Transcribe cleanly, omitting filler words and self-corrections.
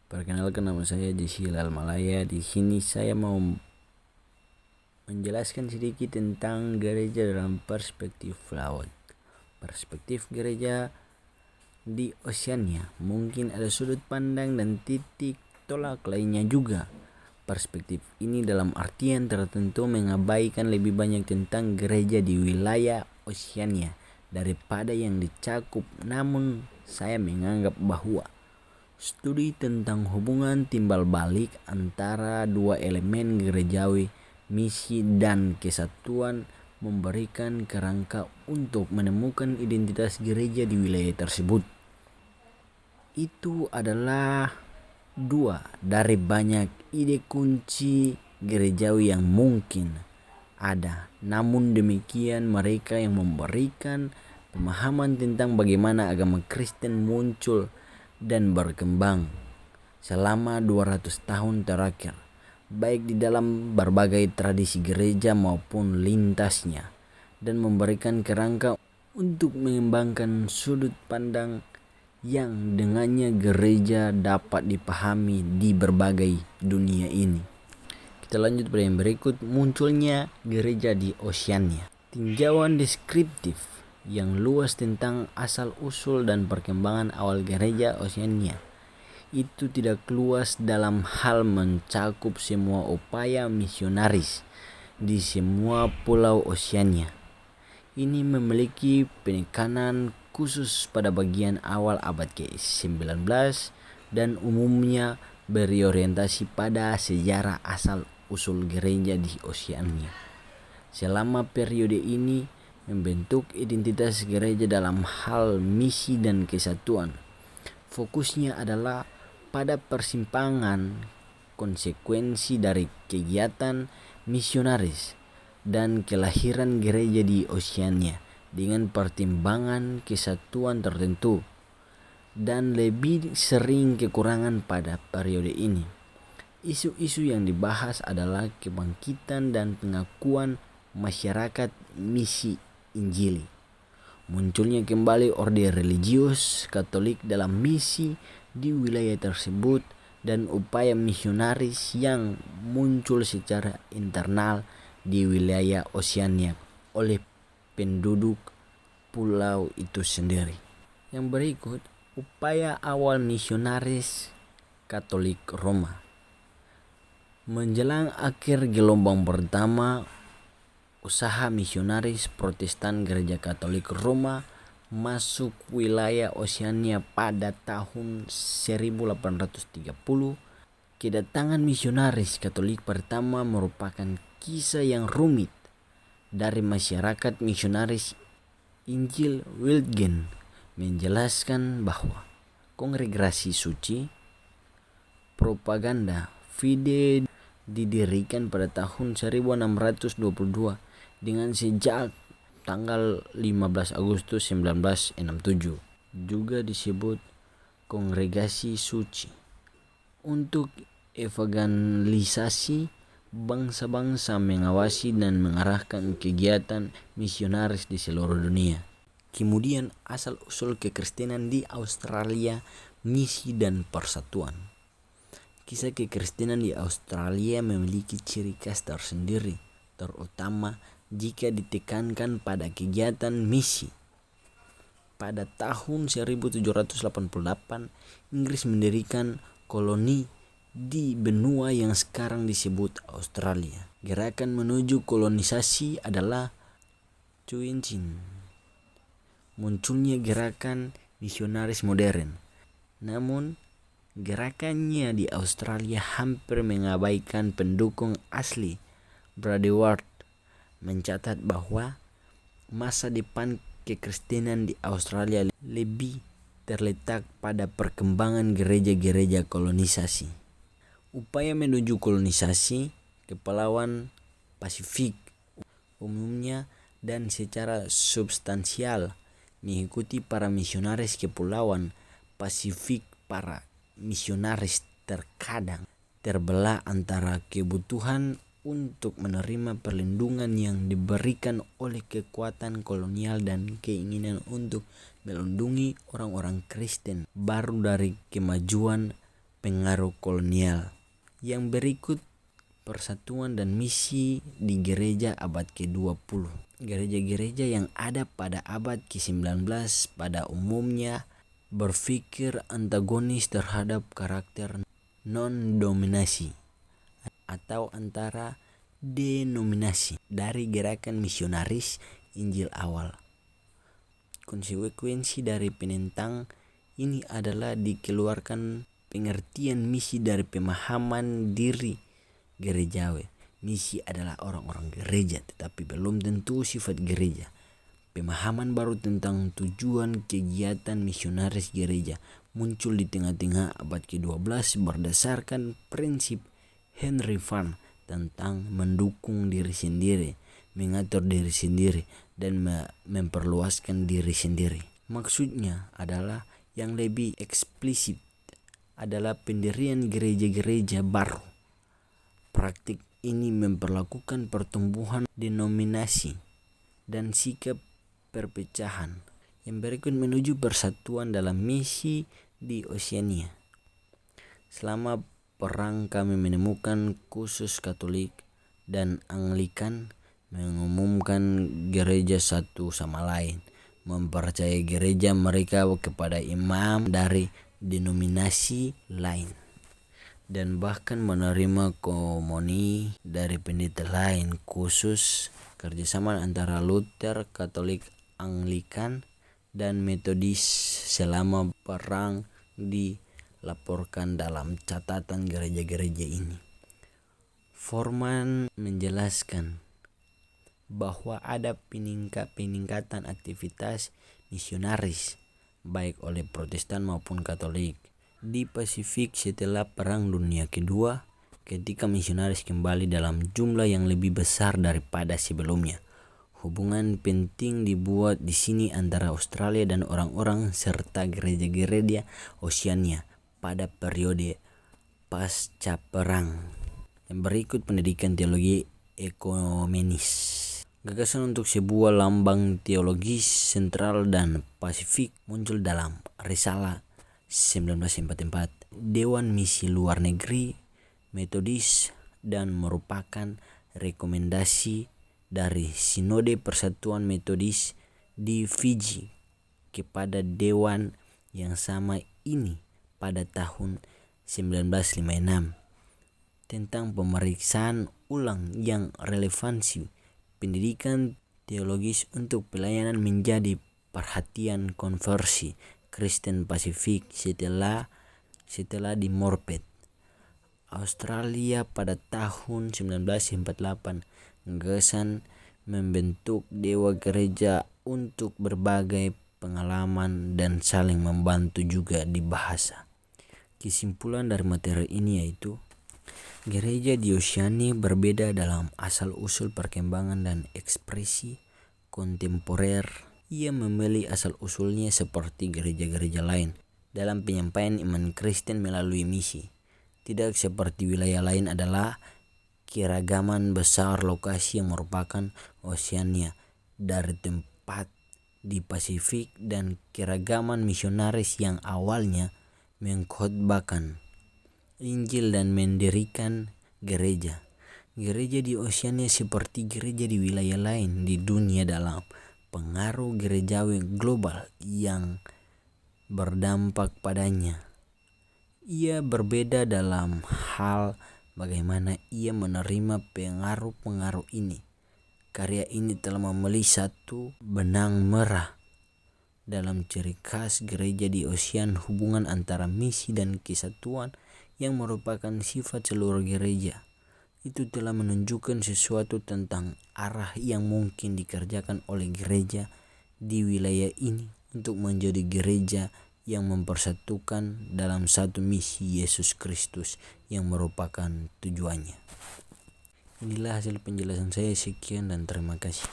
Perkenalkan, nama saya Jesse Lalmalaya. Di sini saya mau menjelaskan sedikit tentang gereja dalam perspektif laut. Perspektif gereja di Oceania. Mungkin ada sudut pandang dan titik tolak lainnya juga. Perspektif ini dalam artian tertentu mengabaikan lebih banyak tentang gereja di wilayah Oceania daripada yang dicakup. Namun saya menganggap bahwa studi tentang hubungan timbal balik antara dua elemen gerejawi, misi dan kesatuan, memberikan kerangka untuk menemukan identitas gereja di wilayah tersebut. Itu adalah dua dari banyak ide kunci gerejawi yang mungkin ada. Namun demikian, mereka yang memberikan pemahaman tentang bagaimana agama Kristen muncul dan berkembang selama 200 tahun terakhir, baik di dalam berbagai tradisi gereja maupun lintasnya, dan memberikan kerangka untuk mengembangkan sudut pandang yang dengannya gereja dapat dipahami di berbagai dunia ini. Kita lanjut pada yang berikut, munculnya gereja di Oceania. Tinjauan deskriptif yang luas tentang asal-usul dan perkembangan awal gereja Oceania itu tidak luas dalam hal mencakup semua upaya misionaris di semua pulau Oceania. Ini memiliki penekanan khusus pada bagian awal abad ke-19 dan umumnya berorientasi pada sejarah asal-usul gereja di Oceania. Selama periode ini membentuk identitas gereja dalam hal misi dan kesatuan. Fokusnya adalah pada persimpangan konsekuensi dari kegiatan misionaris dan kelahiran gereja di Oceania dengan pertimbangan kesatuan tertentu, dan lebih sering kekurangan pada periode ini. Isu-isu yang dibahas adalah kebangkitan dan pengakuan masyarakat misi Injili, munculnya kembali orde religius Katolik dalam misi di wilayah tersebut, dan upaya misionaris yang muncul secara internal di wilayah Oceania oleh penduduk pulau itu sendiri. Yang berikut, upaya awal misionaris Katolik Roma. Menjelang akhir gelombang pertama, usaha misionaris Protestan Gereja Katolik Roma masuk wilayah Oceania pada tahun 1830. Kedatangan misionaris Katolik pertama merupakan kisah yang rumit dari masyarakat misionaris Injil. Wilgen menjelaskan bahwa Kongregasi Suci Propaganda Fide didirikan pada tahun 1622 dengan sejak tanggal 15 Agustus 1967, juga disebut Kongregasi Suci, untuk evangelisasi bangsa-bangsa, mengawasi dan mengarahkan kegiatan misionaris di seluruh dunia. Kemudian asal-usul kekristenan di Australia, misi dan persatuan. Kisah kekristenan di Australia memiliki ciri khas tersendiri, terutama jika ditekankan pada kegiatan misi. Pada tahun 1788, Inggris mendirikan koloni di benua yang sekarang disebut Australia. Gerakan menuju kolonisasi adalah Cuincin. Munculnya gerakan misionaris modern. Namun, gerakannya di Australia hampir mengabaikan pendukung asli. Bradeward mencatat bahwa masa depan kekristenan di Australia lebih terletak pada perkembangan gereja-gereja kolonisasi. Upaya menuju kolonisasi kepulauan Pasifik umumnya dan secara substansial mengikuti para misionaris kepulauan Pasifik. Para misionaris terkadang terbelah antara kebutuhan untuk menerima perlindungan yang diberikan oleh kekuatan kolonial dan keinginan untuk melindungi orang-orang Kristen baru dari kemajuan pengaruh kolonial. Yang berikut persatuan dan misi di gereja abad ke-20. Gereja-gereja yang ada pada abad ke-19 pada umumnya berpikir antagonis terhadap karakter non-dominasi atau antara denominasi dari gerakan misionaris Injil awal. Konsekuensi dari penentang ini adalah dikeluarkan pengertian misi dari pemahaman diri gerejawi. Misi adalah orang-orang gereja, tetapi belum tentu sifat gereja. Pemahaman baru tentang tujuan kegiatan misionaris gereja muncul di tengah-tengah abad ke-12 berdasarkan prinsip Henry Van tentang mendukung diri sendiri, mengatur diri sendiri, dan memperluaskan diri sendiri. Maksudnya adalah yang lebih eksplisit adalah pendirian gereja-gereja baru. Praktik ini memperlakukan pertumbuhan denominasi dan sikap perpecahan. Yang berikut menuju persatuan dalam misi di Oseania. Selama perang kami menemukan khusus Katolik dan Anglikan mengumumkan gereja satu sama lain, mempercayai gereja mereka kepada imam dari denominasi lain, dan bahkan menerima komuni dari pendeta lain. Khusus kerjasama antara Luther, Katolik, Anglikan, dan Metodis selama perang dilaporkan dalam catatan gereja-gereja ini. Forman menjelaskan bahwa ada peningkatan aktivitas misionaris baik oleh Protestan maupun Katolik di Pasifik setelah Perang Dunia Kedua, ketika misionaris kembali dalam jumlah yang lebih besar daripada sebelumnya. Hubungan penting dibuat di sini antara Australia dan orang-orang serta gereja-gereja Oseania pada periode pasca perang. Yang berikut pendidikan teologi ekumenis. Gagasan untuk sebuah lambang teologis sentral dan Pasifik muncul dalam Risalah 1944 Dewan Misi Luar Negeri Metodis dan merupakan rekomendasi dari Sinode Persatuan Metodis di Fiji kepada dewan yang sama ini pada tahun 1956 tentang pemeriksaan ulang yang relevansi pendidikan teologis untuk pelayanan menjadi perhatian konversi Kristen Pasifik setelah di Morpeth, Australia pada tahun 1948. Gagasan membentuk dewa gereja untuk berbagai pengalaman dan saling membantu juga di bahasa. Kesimpulan dari materi ini yaitu gereja di Oseania berbeda dalam asal-usul perkembangan dan ekspresi kontemporer. Ia memilih asal-usulnya seperti gereja-gereja lain dalam penyampaian iman Kristen melalui misi. Tidak seperti wilayah lain adalah keragaman besar lokasi yang merupakan Oseania dari tempat di Pasifik dan keragaman misionaris yang awalnya mengkhotbahkan Injil dan mendirikan gereja. Gereja di Oseania seperti gereja di wilayah lain di dunia dalam pengaruh gerejawi global yang berdampak padanya. Ia berbeda dalam hal bagaimana ia menerima pengaruh-pengaruh ini. Karya ini telah membeli satu benang merah dalam ciri khas gereja di Oseania, hubungan antara misi dan kesatuan yang merupakan sifat seluruh gereja. Itu telah menunjukkan sesuatu tentang arah yang mungkin dikerjakan oleh gereja di wilayah ini untuk menjadi gereja yang mempersatukan dalam satu misi Yesus Kristus yang merupakan tujuannya. Inilah hasil penjelasan saya. Sekian dan terima kasih.